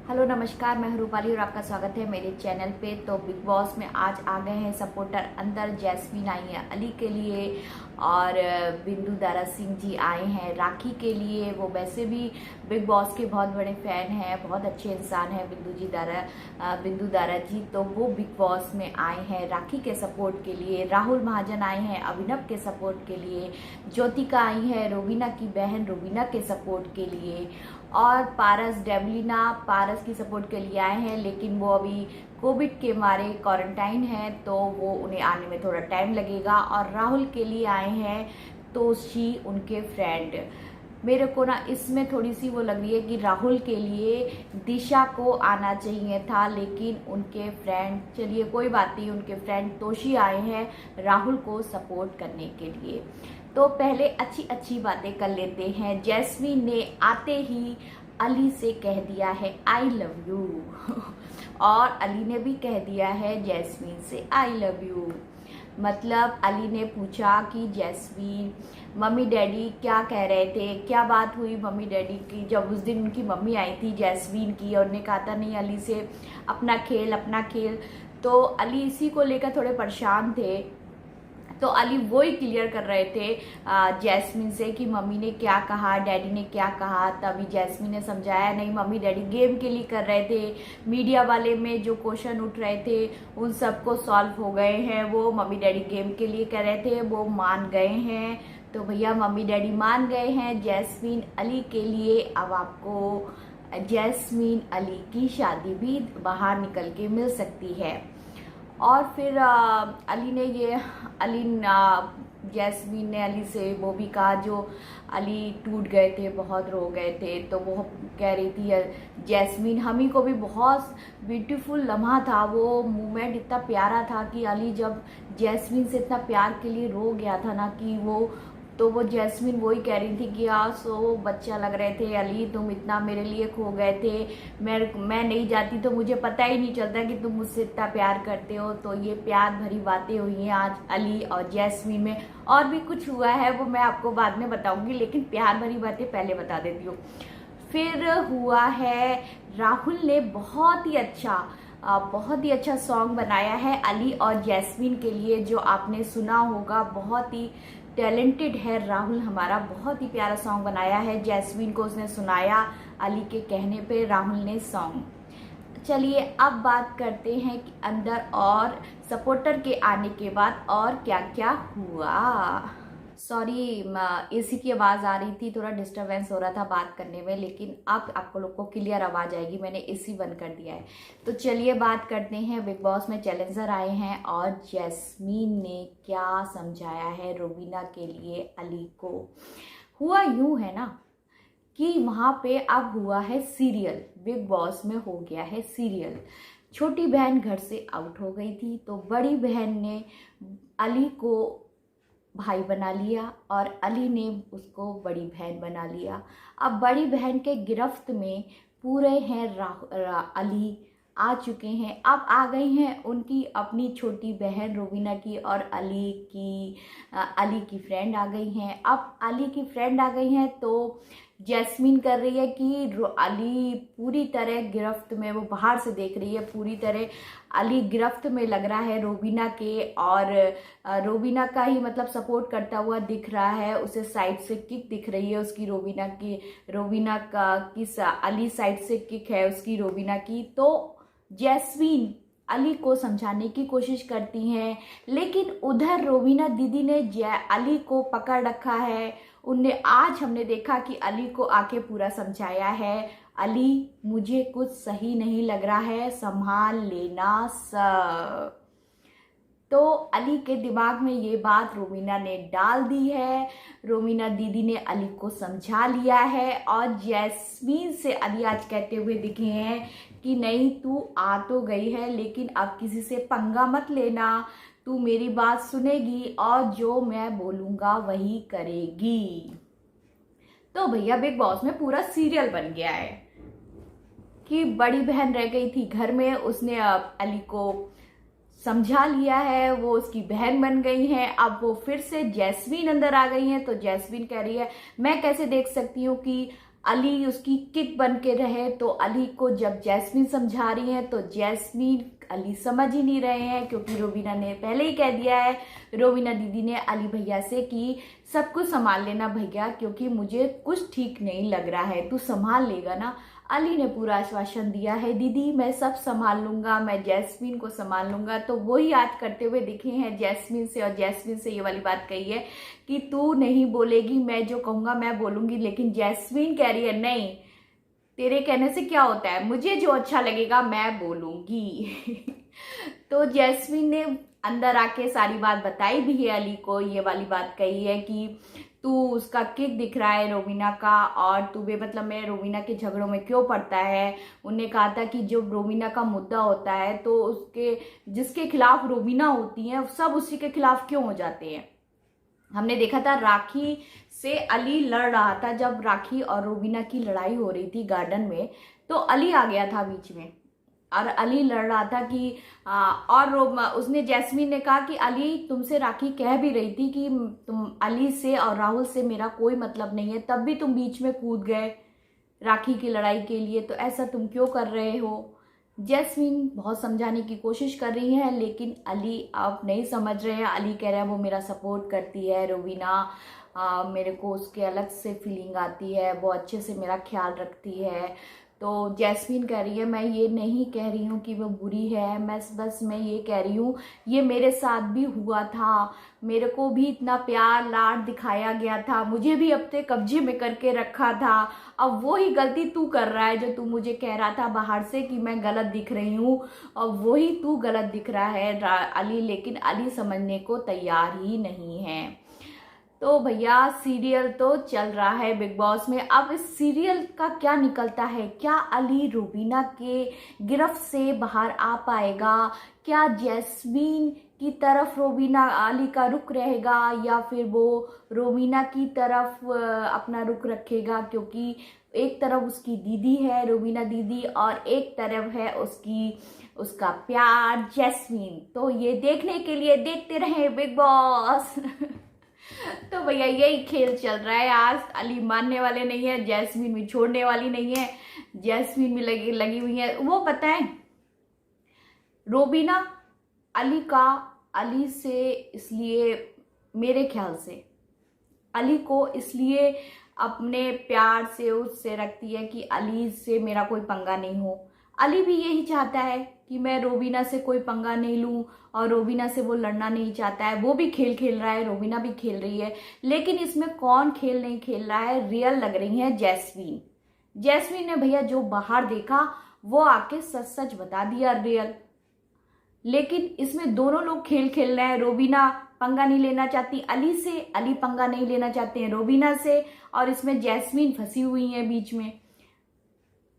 Hello नमस्कार, मैं रूपाली और आपका स्वागत है मेरे चैनल पे। तो बिग बॉस में आज आ गए हैं सपोर्टर अंदर। जैस्मीन आई है अली के लिए और बिंदु दारा सिंह जी आए हैं राखी के लिए। वो वैसे भी बिग बॉस के बहुत बड़े फ़ैन हैं, बहुत अच्छे इंसान हैं बिंदु दारा जी। तो वो बिग बॉस में आए हैं राखी के सपोर्ट के लिए। राहुल महाजन आए हैं अभिनव के सपोर्ट के लिए। ज्योतिका आई है रोवीना की बहन रोवीना के सपोर्ट के लिए। और पारस डेवलिना पारस की सपोर्ट के लिए आए हैं, लेकिन वो अभी कोविड के मारे क्वारंटाइन है तो वो उन्हें आने में थोड़ा टाइम लगेगा। और राहुल के लिए आए हैं तोशी उनके फ्रेंड। मेरे को ना इसमें थोड़ी सी वो लग रही है कि राहुल के लिए दिशा को आना चाहिए था, लेकिन उनके फ्रेंड, चलिए कोई बात नहीं, उनके फ्रेंड तोशी आए हैं राहुल को सपोर्ट करने के लिए। तो पहले अच्छी अच्छी बातें कर लेते हैं। जैस्मीन ने आते ही अली से कह दिया है आई लव यू और अली ने भी कह दिया है जैस्मीन से आई लव यू। मतलब अली ने पूछा कि जैस्मीन मम्मी डैडी क्या कह रहे थे, क्या बात हुई मम्मी डैडी की। जब उस दिन उनकी मम्मी आई थी जैस्मीन की और उन्हें कहा था नहीं अली से अपना खेल, तो अली इसी को लेकर थोड़े परेशान थे। तो अली वो ही क्लियर कर रहे थे जैस्मीन से कि मम्मी ने क्या कहा, डैडी ने क्या कहा। तभी जैस्मीन ने समझाया नहीं मम्मी डैडी गेम के लिए कर रहे थे, मीडिया वाले में जो क्वेश्चन उठ रहे थे उन सबको सॉल्व हो गए हैं, वो मम्मी डैडी गेम के लिए कर रहे थे, वो मान गए हैं। तो भैया मम्मी डैडी मान गए हैं जैस्मीन अली के लिए। अब आपको जैस्मीन अली की शादी भी बाहर निकल के मिल सकती है। और फिर जैस्मीन ने अली से वो भी कहा, जो अली टूट गए थे, बहुत रो गए थे, तो वो कह रही थी जैस्मीन हमी को भी बहुत ब्यूटीफुल लम्हा था, वो मोमेंट इतना प्यारा था कि अली जब जैस्मीन से इतना प्यार के लिए रो गया था ना कि वो जैस्मीन वही कह रही थी कि यार सो बच्चा लग रहे थे अली, तुम इतना मेरे लिए खो गए थे, मैं नहीं जाती तो मुझे पता ही नहीं चलता कि तुम मुझसे इतना प्यार करते हो। तो ये प्यार भरी बातें हुई हैं आज अली और जैस्मीन में। और भी कुछ हुआ है वो मैं आपको बाद में बताऊंगी, लेकिन प्यार भरी बातें पहले बता देती हूँ। फिर हुआ है राहुल ने बहुत ही अच्छा सॉन्ग बनाया है अली और जैस्मीन के लिए, जो आपने सुना होगा। बहुत ही टैलेंटेड है राहुल हमारा, बहुत ही प्यारा सॉन्ग बनाया है। जैस्मीन को उसने सुनाया अली के कहने पे राहुल ने सॉन्ग। चलिए अब बात करते हैं कि अंदर और सपोर्टर के आने के बाद और क्या क्या हुआ। सॉरी, एसी की आवाज़ आ रही थी, थोड़ा डिस्टरबेंस हो रहा था बात करने में, लेकिन अब आपको लोग को क्लियर आवाज़ आएगी, मैंने एसी बंद कर दिया है। तो चलिए बात करते हैं, बिग बॉस में चैलेंजर आए हैं और जैस्मीन ने क्या समझाया है रोवीना के लिए अली को। हुआ यूँ है ना कि वहाँ पे अब हुआ है सीरियल, बिग बॉस में हो गया है सीरियल। छोटी बहन घर से आउट हो गई थी तो बड़ी बहन ने अली को भाई बना लिया और अली ने उसको बड़ी बहन बना लिया। अब बड़ी बहन के गिरफ्त में पूरे हैं अली आ चुके हैं। अब आ गई हैं उनकी अपनी छोटी बहन रोवीना की और अली की फ्रेंड आ गई हैं। अब अली की फ्रेंड आ गई हैं तो जैस्मीन कर रही है कि अली पूरी तरह गिरफ्त में, वो बाहर से देख रही है, पूरी तरह अली गिरफ्त में लग रहा है रोवीना के, और रोवीना का ही मतलब सपोर्ट करता हुआ दिख रहा है। उसे साइड से किक दिख रही है उसकी रोवीना का किस अली साइड से किक है उसकी रोवीना की। तो जैस्मीन अली को समझाने की कोशिश करती हैं, लेकिन उधर रोवीना दीदी ने अली को पकड़ रखा है। आज हमने देखा कि अली को आके पूरा समझाया है, अली मुझे कुछ सही नहीं लग रहा है, संभाल लेना सब। तो अली के दिमाग में ये बात रोवीना ने डाल दी है। रोवीना दीदी ने अली को समझा लिया है और जैस्मीन से अली आज कहते हुए दिखे हैं कि नहीं तू आ तो गई है, लेकिन अब किसी से पंगा मत लेना, तू मेरी बात सुनेगी और जो मैं बोलूँगा वही करेगी। तो भैया बिग बॉस में पूरा सीरियल बन गया है कि बड़ी बहन रह गई थी घर में, उसने अली को समझा लिया है, वो उसकी बहन बन गई हैं। अब वो फिर से जैस्मीन अंदर आ गई हैं तो जैस्मीन कह रही है मैं कैसे देख सकती हूँ कि अली उसकी किक बन के रहे। तो अली को जब जैस्मीन समझा रही है तो जैस्मीन अली समझ ही नहीं रहे हैं, क्योंकि रोबीना ने पहले ही कह दिया है, रोबीना दीदी ने अली भैया से कि सब कुछ संभाल लेना भैया, क्योंकि मुझे कुछ ठीक नहीं लग रहा है, तू संभाल लेगा ना। अली ने पूरा आश्वासन दिया है, दीदी मैं सब संभाल लूंगा, मैं जैस्मीन को संभाल लूंगा। तो वही आज करते हुए दिखे हैं जैस्मीन से, और जैस्मीन से ये वाली बात कही है कि तू नहीं बोलेगी, मैं जो कहूँगा मैं बोलूँगी। लेकिन जैस्मीन कह रही है नहीं, तेरे कहने से क्या होता है, मुझे जो अच्छा लगेगा मैं बोलूँगी। तो जैस्मीन ने अंदर आके सारी बात बताई भी है अली को, ये वाली बात कही है कि तू उसका किक दिख रहा है रोबीना का, और तू बेमतलब में रोबीना के झगड़ों में क्यों पड़ता है। उनने कहा था कि जो रोबीना का मुद्दा होता है तो उसके जिसके खिलाफ रोबीना होती है सब उसी के खिलाफ क्यों हो जाते हैं। हमने देखा था राखी से अली लड़ रहा था, जब राखी और रोबीना की लड़ाई हो रही थी गार्डन में, तो अली आ गया था बीच में और अली लड़ रहा था कि उसने जैस्मीन ने कहा कि अली तुमसे राखी कह भी रही थी कि तुम अली से और राहुल से मेरा कोई मतलब नहीं है, तब भी तुम बीच में कूद गए राखी की लड़ाई के लिए, तो ऐसा तुम क्यों कर रहे हो। जैस्मीन बहुत समझाने की कोशिश कर रही है, लेकिन अली आप नहीं समझ रहे हैं। अली कह रहा है वो मेरा सपोर्ट करती है रोबीना, मेरे को उसके अलग से फीलिंग आती है, वो अच्छे से मेरा ख्याल रखती है। तो जैस्मीन कह रही है मैं ये नहीं कह रही हूँ कि वो बुरी है, मैं ये कह रही हूँ ये मेरे साथ भी हुआ था, मेरे को भी इतना प्यार लाड दिखाया गया था, मुझे भी अपने कब्जे में करके रखा था, अब वो ही गलती तू कर रहा है जो तू मुझे कह रहा था बाहर से कि मैं गलत दिख रही हूँ, और वही तू गलत दिख रहा है अली। लेकिन अली समझने को तैयार ही नहीं है। तो भैया सीरियल तो चल रहा है बिग बॉस में, अब इस सीरियल का क्या निकलता है, क्या अली रोबीना के गिरफ्त से बाहर आ पाएगा, क्या जैस्मीन की तरफ रोबीना अली का रुख रहेगा, या फिर वो रोबीना की तरफ अपना रुख रखेगा, क्योंकि एक तरफ उसकी दीदी है रोबीना दीदी और एक तरफ है उसका प्यार जैस्मीन। तो ये देखने के लिए देखते रहे बिग बॉस। तो भैया यही खेल चल रहा है, आज अली मानने वाले नहीं है, जैस्मीन भी छोड़ने वाली नहीं है, जैस्मीन भी लगी हुई है। वो पता है रोबीना अली से इसलिए, मेरे ख्याल से अली को इसलिए अपने प्यार से उससे रखती है कि अली से मेरा कोई पंगा नहीं हो। अली भी यही चाहता है कि मैं रोबीना से कोई पंगा नहीं लूं, और रोबीना से वो लड़ना नहीं चाहता है। वो भी खेल खेल रहा है, रोबीना भी खेल रही है, लेकिन इसमें कौन खेल नहीं खेल रहा है, रियल लग रही है जैस्मीन ने भैया जो बाहर देखा वो आके सच सच बता दिया रियल। लेकिन इसमें दोनों लोग खेल खेल रहे हैं, रोबीना पंगा नहीं लेना चाहती अली से, अली पंगा नहीं लेना चाहते हैं रोबीना से, और इसमें जैस्मीन फंसी हुई है बीच में।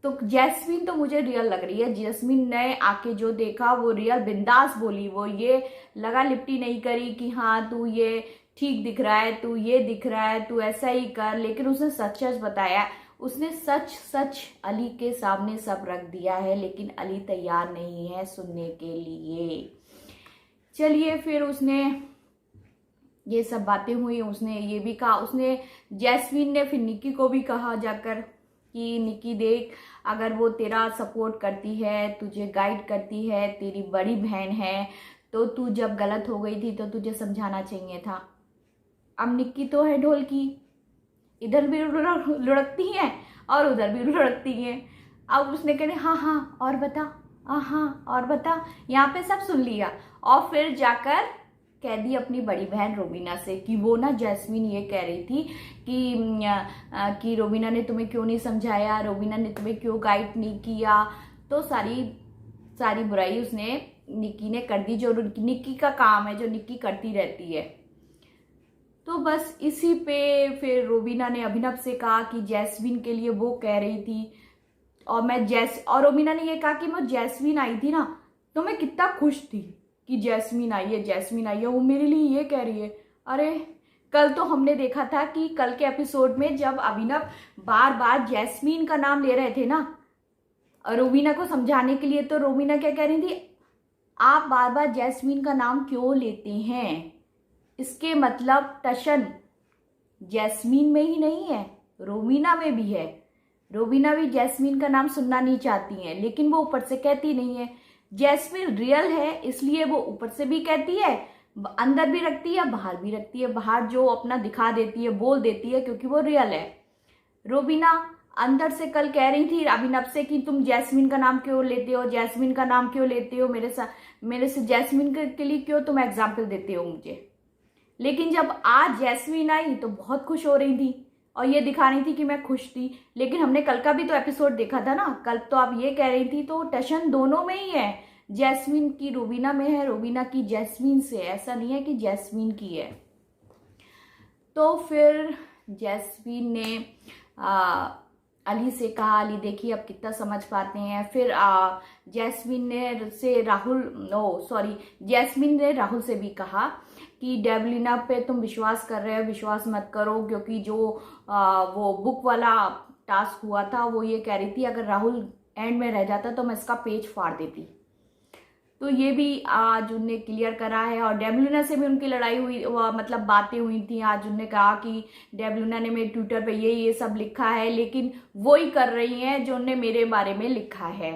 तो जैस्मीन तो मुझे रियल लग रही है, जैस्मीन ने आके जो देखा वो रियल बिंदास बोली, वो ये लगा लिपटी नहीं करी कि हाँ तू ये ठीक दिख रहा है, तू ये दिख रहा है, तू ऐसा ही कर, लेकिन उसने सच सच बताया, उसने सच सच अली के सामने सब रख दिया है, लेकिन अली तैयार नहीं है सुनने के लिए। चलिए फिर उसने ये सब बातें हुई, उसने ये भी कहा, उसने जैस्मीन ने फिर निक्की को भी कहा जाकर कि निक्की देख, अगर वो तेरा सपोर्ट करती है, तुझे गाइड करती है, तेरी बड़ी बहन है, तो तू जब गलत हो गई थी तो तुझे समझाना चाहिए था। अब निक्की तो है ढोल की, इधर भी लुढ़कती है और उधर भी लुढ़कती है। अब उसने कहा हाँ हाँ और बता, हाँ और बता, यहाँ पे सब सुन लिया, और फिर जाकर कह दी अपनी बड़ी बहन रोबीना से कि वो ना जैस्मीन ये कह रही थी कि रोबीना ने तुम्हें क्यों नहीं समझाया, रोबीना ने तुम्हें क्यों गाइड नहीं किया। तो सारी बुराई उसने निक्की ने कर दी, जो निक्की का काम है, जो निक्की करती रहती है। तो बस इसी पे फिर रोबीना ने अभिनव से कहा कि जैस्मीन के लिए वो कह रही थी, और रोबीना ने ये कहा कि मैं जैस्मीन आई थी ना तो मैं कितना खुश थी कि जैस्मीन आई है, वो मेरे लिए ये कह रही है। अरे कल तो हमने देखा था कि कल के एपिसोड में जब अभिनव बार बार जैस्मीन का नाम ले रहे थे ना रोबीना को समझाने के लिए, तो रोबीना क्या कह रही थी, आप बार बार जैस्मीन का नाम क्यों लेते हैं, इसके मतलब टशन जैस्मीन में ही नहीं है, रोबीना में भी है। रोबीना भी जैस्मीन का नाम सुनना नहीं चाहती हैं, लेकिन वो ऊपर से कहती नहीं है। जैस्मीन रियल है इसलिए वो ऊपर से भी कहती है, अंदर भी रखती है, बाहर भी रखती है। बाहर जो अपना दिखा देती है, बोल देती है, क्योंकि वो रियल है। रोबीना अंदर से कल कह रही थी अभिनव से कि तुम जैस्मीन का नाम क्यों लेते हो, जैस्मीन का नाम क्यों लेते हो, मेरे से जैस्मीन के लिए क्यों तुम एग्जाम्पल देते हो मुझे। लेकिन जब आज जैस्मीन आई तो बहुत खुश हो रही थी और ये दिखा रही थी कि मैं खुश थी। लेकिन हमने कल का भी तो एपिसोड देखा था ना, कल तो आप ये कह रही थी, तो टशन दोनों में ही है। जैस्मीन की रोबीना में है, रोबीना की जैस्मीन से, ऐसा नहीं है कि जैस्मीन की है। तो फिर जैस्मीन ने अली से कहा, अली देखिए अब कितना समझ पाते हैं। फिर जैस्मीन ने राहुल से भी कहा कि डेवलिना पे तुम विश्वास कर रहे हो, विश्वास मत करो, क्योंकि जो वो बुक वाला टास्क हुआ था वो ये कह रही थी अगर राहुल एंड में रह जाता तो मैं इसका पेज फाड़ देती। तो ये भी आज उनने क्लियर करा है। और डेवलिना से भी उनकी लड़ाई हुई, मतलब बातें हुई थी। आज उनने कहा कि डेवलिना ने मेरे ट्विटर पे ये सब लिखा है, लेकिन वो ही कर रही हैं जो उनने मेरे बारे में लिखा है।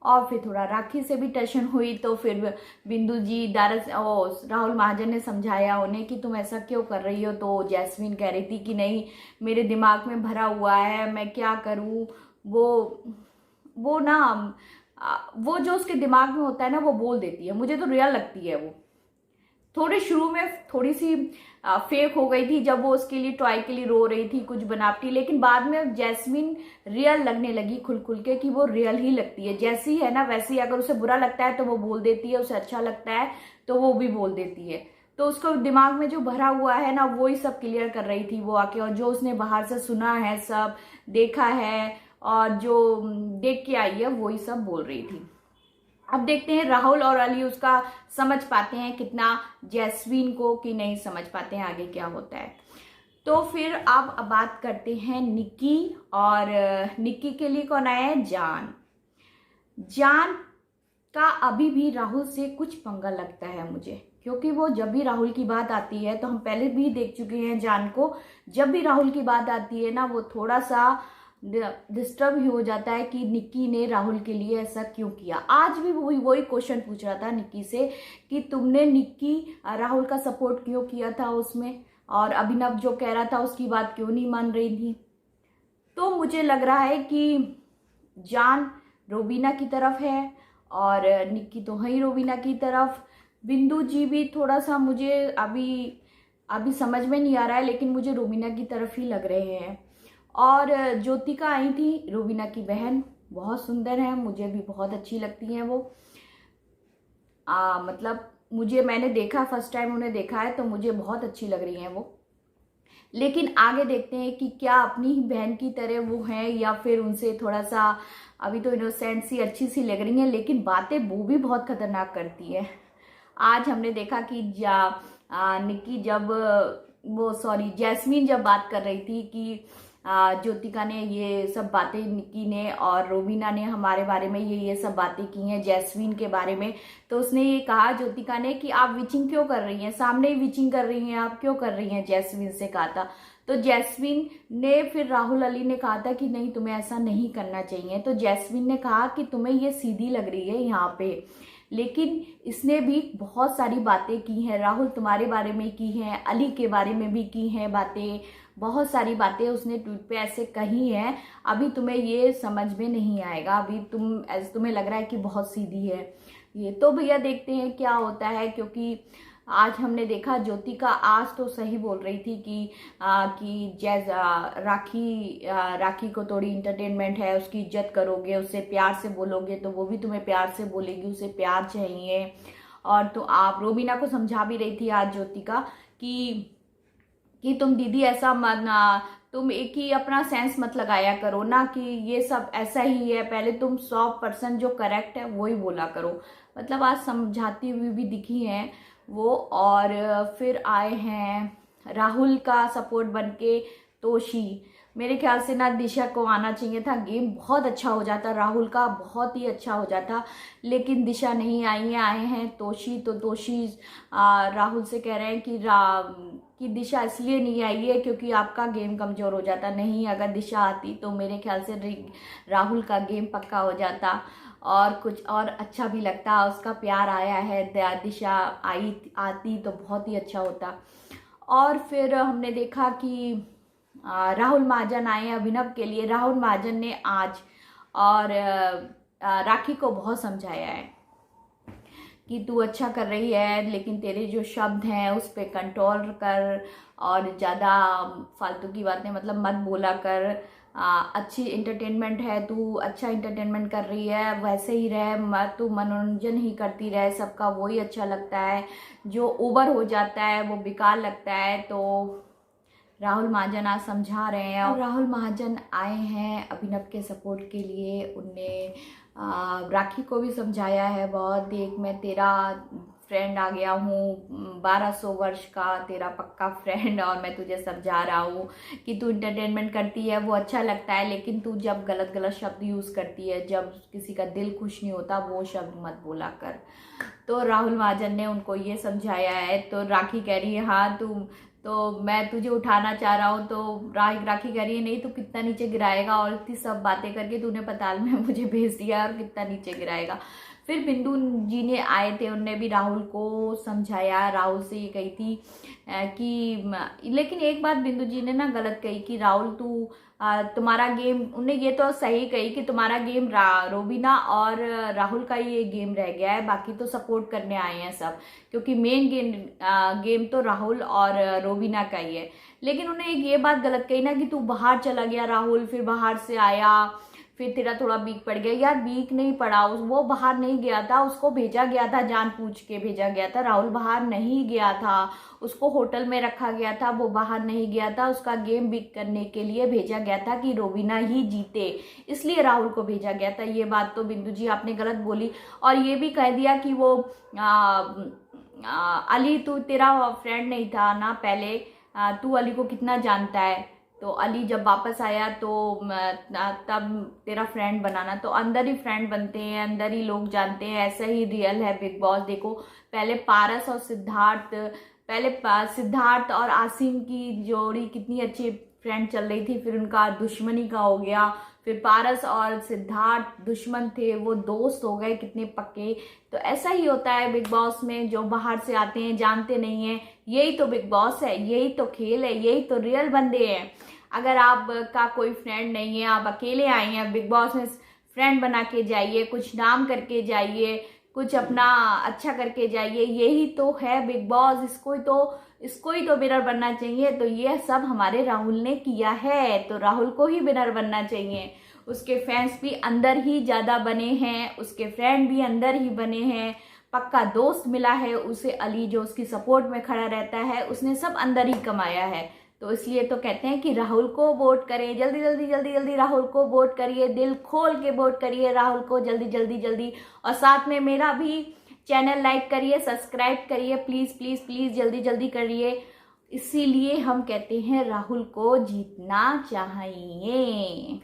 और फिर थोड़ा राखी से भी टेंशन हुई, तो फिर बिंदु जी राहुल महाजन ने समझाया उन्हें कि तुम ऐसा क्यों कर रही हो। तो जैस्मीन कह रही थी कि नहीं, मेरे दिमाग में भरा हुआ है, मैं क्या करूँ। वो ना वो जो उसके दिमाग में होता है ना वो बोल देती है। मुझे तो रियल लगती है वो। थोड़े शुरू में थोड़ी सी फेक हो गई थी जब वो उसके लिए टॉय के लिए रो रही थी, कुछ बनावटी, लेकिन बाद में जैस्मीन रियल लगने लगी खुल खुल के, कि वो रियल ही लगती है। जैसी है ना वैसी, अगर उसे बुरा लगता है तो वो बोल देती है, उसे अच्छा लगता है तो वो भी बोल देती है। तो उसको दिमाग में जो भरा हुआ है ना वो ही सब क्लियर कर रही थी वो आके। और जो उसने बाहर से सुना है, सब देखा है और जो देख के आई है वही सब बोल रही थी। अब देखते हैं राहुल और अली उसका समझ पाते हैं कितना जैस्मीन को, कि नहीं समझ पाते हैं, आगे क्या होता है। तो फिर अब बात करते हैं निक्की। और निक्की के लिए कौन आया है? जान का अभी भी राहुल से कुछ पंगा लगता है मुझे, क्योंकि वो जब भी राहुल की बात आती है, तो हम पहले भी देख चुके हैं जान को, जब भी राहुल की बात आती है ना वो थोड़ा सा डिस्टर्ब ही हो जाता है कि निक्की ने राहुल के लिए ऐसा क्यों किया। आज भी वही क्वेश्चन पूछ रहा था निक्की से कि तुमने निक्की राहुल का सपोर्ट क्यों किया था उसमें, और अभिनव जो कह रहा था उसकी बात क्यों नहीं मान रही थी। तो मुझे लग रहा है कि जान रोबीना की तरफ है और निक्की तो है ही रोबीना की तरफ। बिंदु जी भी थोड़ा सा मुझे अभी समझ में नहीं आ रहा है, लेकिन मुझे रोबीना की तरफ ही लग रहे हैं। और ज्योतिका आई थी, रोबीना की बहन, बहुत सुंदर है, मुझे भी बहुत अच्छी लगती हैं वो। मतलब मैंने देखा, फर्स्ट टाइम उन्हें देखा है तो मुझे बहुत अच्छी लग रही हैं वो। लेकिन आगे देखते हैं कि क्या अपनी ही बहन की तरह वो हैं या फिर उनसे थोड़ा सा, अभी तो इनोसेंट सी अच्छी सी लग रही हैं, लेकिन बातें वो भी बहुत खतरनाक करती है। आज हमने देखा कि निक्की जैस्मीन जब बात कर रही थी कि ज्योतिका ने ये सब बातें, निक्की ने और रोबीना ने हमारे बारे में ये सब बातें की हैं जैस्मीन के बारे में, तो उसने ये कहा ज्योतिका ने कि आप विचिंग क्यों कर रही हैं, सामने ही विचिंग कर रही हैं, आप क्यों कर रही हैं, जैस्मीन से कहा था। तो जैस्मीन ने फिर राहुल अली ने कहा था कि नहीं तुम्हें ऐसा नहीं करना चाहिए। तो जैस्मीन ने कहा कि तुम्हें ये सीधी लग रही है यहाँ पे, लेकिन इसने भी बहुत सारी बातें की हैं, राहुल तुम्हारे बारे में की हैं, अली के बारे में भी की हैं बातें, बहुत सारी बातें उसने ट्वीट पे ऐसे कही हैं। अभी तुम्हें ये समझ में नहीं आएगा, अभी तुम्हें लग रहा है कि बहुत सीधी है ये। तो भैया देखते हैं क्या होता है, क्योंकि आज हमने देखा ज्योतिका आज तो सही बोल रही थी कि राखी को थोड़ी इंटरटेनमेंट है, उसकी इज्जत करोगे, उससे प्यार से बोलोगे तो वो भी तुम्हें प्यार से बोलेगी, उसे प्यार चाहिए। और तो आप रोबीना को समझा भी रही थी आज ज्योतिका कि तुम दीदी ऐसा तुम एक ही अपना सेंस मत लगाया करो ना, कि ये सब ऐसा ही है, पहले तुम 100% जो करेक्ट है वो ही बोला करो। मतलब आज समझाती हुई भी दिखी हैं वो। और फिर आए हैं राहुल का सपोर्ट बनके तोशी। मेरे ख्याल से ना दिशा को आना चाहिए था, गेम बहुत अच्छा हो जाता, राहुल का बहुत ही अच्छा हो जाता, लेकिन दिशा नहीं आई है, आए हैं तोशी। तो तोशी राहुल से कह रहे हैं कि दिशा इसलिए नहीं आई है क्योंकि आपका गेम कमज़ोर हो जाता। नहीं, अगर दिशा आती तो मेरे ख्याल से राहुल का गेम पक्का हो जाता और कुछ और अच्छा भी लगता। उसका प्यार आया है, दिशा आती तो बहुत ही अच्छा होता। और फिर हमने देखा कि राहुल महाजन आए अभिनव के लिए। राहुल महाजन ने आज और राखी को बहुत समझाया है कि तू अच्छा कर रही है, लेकिन तेरे जो शब्द हैं उस पर कंट्रोल कर और ज़्यादा फालतू की बातें मतलब मत बोला कर। अच्छी इंटरटेनमेंट है, तू अच्छा इंटरटेनमेंट कर रही है, वैसे ही रह मत, तू मनोरंजन ही करती रहे, सबका वही अच्छा लगता है, जो ओवर हो जाता है वो बेकार लगता है। तो राहुल महाजन आज समझा रहे हैं और राहुल महाजन आए हैं अभिनव के सपोर्ट के लिए। उनने राखी को भी समझाया है बहुत, देख मैं तेरा फ्रेंड आ गया हूँ, 1200 वर्ष का तेरा पक्का फ्रेंड, और मैं तुझे समझा रहा हूँ कि तू इंटरटेनमेंट करती है वो अच्छा लगता है, लेकिन तू जब गलत गलत शब्द यूज़ करती है, जब किसी का दिल खुश नहीं होता, वो शब्द मत बोला कर। तो राहुल महाजन ने उनको ये समझाया है। तो राखी कह रही है हाँ तो मैं तुझे उठाना चाह रहा हूँ, तो राखी कह रही है नहीं, तो कितना नीचे गिराएगा, और इतनी सब बातें करके तूने पताल में मुझे भेज दिया और कितना नीचे गिराएगा। फिर बिंदु जी ने आए थे, उनने भी राहुल को समझाया। राहुल से ये कही थी कि लेकिन एक बात बिंदु जी ने ना गलत कही कि राहुल तुम्हारा गेम, उन्हें ये तो सही कही कि तुम्हारा गेम रोबिना और राहुल का ही ये गेम रह गया है, बाकी तो सपोर्ट करने आए हैं सब, क्योंकि मेन गेम तो राहुल और रोबिना का ही है। लेकिन उन्हें एक ये बात गलत कही ना कि तू बाहर चला गया राहुल, फिर बाहर से आया, फिर तेरा थोड़ा वीक पड़ गया। यार वीक नहीं पड़ा, वो बाहर नहीं गया था, उसको भेजा गया था, जानबूझ के भेजा गया था। राहुल बाहर नहीं गया था, उसको होटल में रखा गया था, वो बाहर नहीं गया था, उसका गेम वीक करने के लिए भेजा गया था कि रोबिना ही जीते, इसलिए राहुल को भेजा गया था। ये बात तो बिंदु जी आपने गलत बोली। और ये भी कह दिया कि वो अली तू तेरा फ्रेंड नहीं था ना पहले, तू अली को कितना जानता है, तो अली जब वापस आया तो तब तेरा फ्रेंड बनाना। तो अंदर ही फ्रेंड बनते हैं, अंदर ही लोग जानते हैं, ऐसा ही रियल है बिग बॉस। देखो पहले पारस और सिद्धार्थ और आसिम की जोड़ी कितनी अच्छी फ्रेंड चल रही थी, फिर उनका दुश्मनी का हो गया, फिर पारस और सिद्धार्थ दुश्मन थे, वो दोस्त हो गए कितने पक्के। तो ऐसा ही होता है बिग बॉस में, जो बाहर से आते हैं जानते नहीं हैं, यही तो बिग बॉस है, यही तो खेल है, यही तो रियल बंदे हैं। अगर आपका कोई फ्रेंड नहीं है, आप अकेले आए हैं बिग बॉस में, फ्रेंड बना के जाइए, कुछ नाम करके जाइए, कुछ अपना अच्छा करके जाइए, यही तो है बिग बॉस। इसको ही तो विनर बनना चाहिए। तो ये सब हमारे राहुल ने किया है, तो राहुल को ही विनर बनना चाहिए। उसके फैंस भी अंदर ही ज़्यादा बने हैं, उसके फ्रेंड भी अंदर ही बने हैं, पक्का दोस्त मिला है उसे अली, जो उसकी सपोर्ट में खड़ा रहता है, उसने सब अंदर ही कमाया है। तो इसलिए तो कहते हैं कि राहुल को वोट करें, जल्दी जल्दी जल्दी जल्दी राहुल को वोट करिए, दिल खोल के वोट करिए राहुल को, जल्दी जल्दी जल्दी। और साथ में मेरा भी चैनल लाइक करिए, सब्सक्राइब करिए, प्लीज़ प्लीज़ प्लीज़ जल्दी जल्दी करिए। इसीलिए हम कहते हैं राहुल को जीतना चाहिए।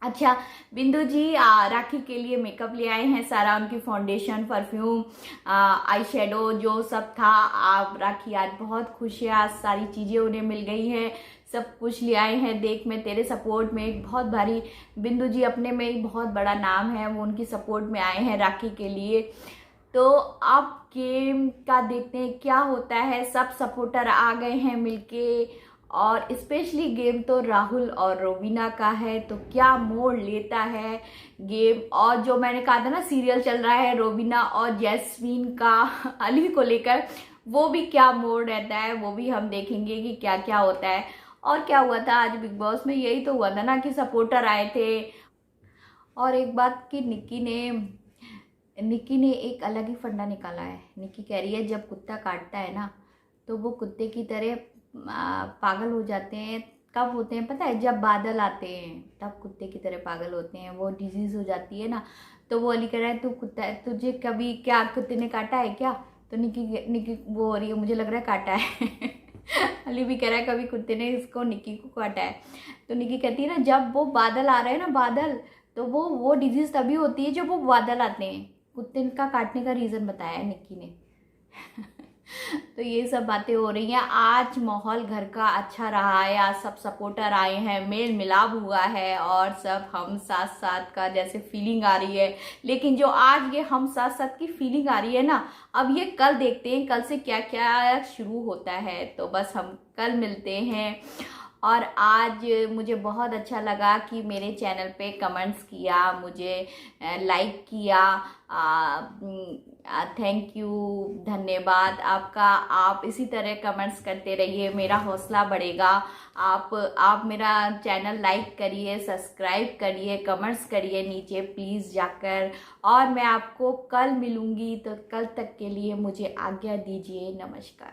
अच्छा, बिंदु जी राखी के लिए मेकअप ले आए हैं सारा, उनकी फाउंडेशन, परफ्यूम, आई शेडो जो सब था। राखी आज बहुत खुश है, आज सारी चीज़ें उन्हें मिल गई हैं, सब कुछ ले आए हैं। देख मैं तेरे सपोर्ट में, एक बहुत भारी, बिंदु जी अपने में एक बहुत बड़ा नाम है, वो उनकी सपोर्ट में आए हैं राखी के लिए। तो अब गेम का देखते हैं क्या होता है। सब सपोर्टर आ गए हैं मिलके, और स्पेशली गेम तो राहुल और रोबिना का है, तो क्या मोड़ लेता है गेम। और जो मैंने कहा था ना सीरियल चल रहा है रोबिना और जैस्मीन का अली को लेकर, वो भी क्या मोड़ रहता है, वो भी हम देखेंगे कि क्या क्या होता है। और क्या हुआ था आज बिग बॉस में, यही तो हुआ था ना कि सपोर्टर आए थे। और एक बात कि निक्की ने एक अलग ही फंडा निकाला है। निक्की कह रही है जब कुत्ता काटता है ना, तो वो कुत्ते की तरह पागल हो जाते हैं। कब होते हैं पता है, जब बादल आते हैं तब कुत्ते की तरह पागल होते हैं, वो डिजीज़ हो जाती है ना। तो वो अली कह रहा है तू कुत्ता, तुझे कभी क्या कुत्ते ने काटा है क्या? तो निक्की वो हो रही है मुझे लग रहा है काटा है अली भी कह रहा है कभी कुत्ते ने इसको निक्की को काटा है। तो निक्की कहती है ना जब वो बादल आ रहे हैं ना, बादल, तो वो डिजीज़ तभी होती है जब वो बादल आते हैं। कुत्ते का काटने का रीज़न बताया है निक्की ने तो ये सब बातें हो रही हैं। आज माहौल घर का अच्छा रहा है, आज सब सपोर्टर आए हैं, मेल मिलाप हुआ है और सब हम साथ साथ का जैसे फीलिंग आ रही है। लेकिन जो आज ये हम साथ साथ की फीलिंग आ रही है ना, अब ये कल देखते हैं कल से क्या क्या शुरू होता है। तो बस हम कल मिलते हैं। और आज मुझे बहुत अच्छा लगा कि मेरे चैनल पे कमेंट्स किया, मुझे लाइक किया। थैंक यू, धन्यवाद आपका। आप इसी तरह कमेंट्स करते रहिए, मेरा हौसला बढ़ेगा। आप मेरा चैनल लाइक करिए, सब्सक्राइब करिए, कमेंट्स करिए नीचे प्लीज़ जाकर। और मैं आपको कल मिलूँगी, तो कल तक के लिए मुझे आज्ञा दीजिए। नमस्कार।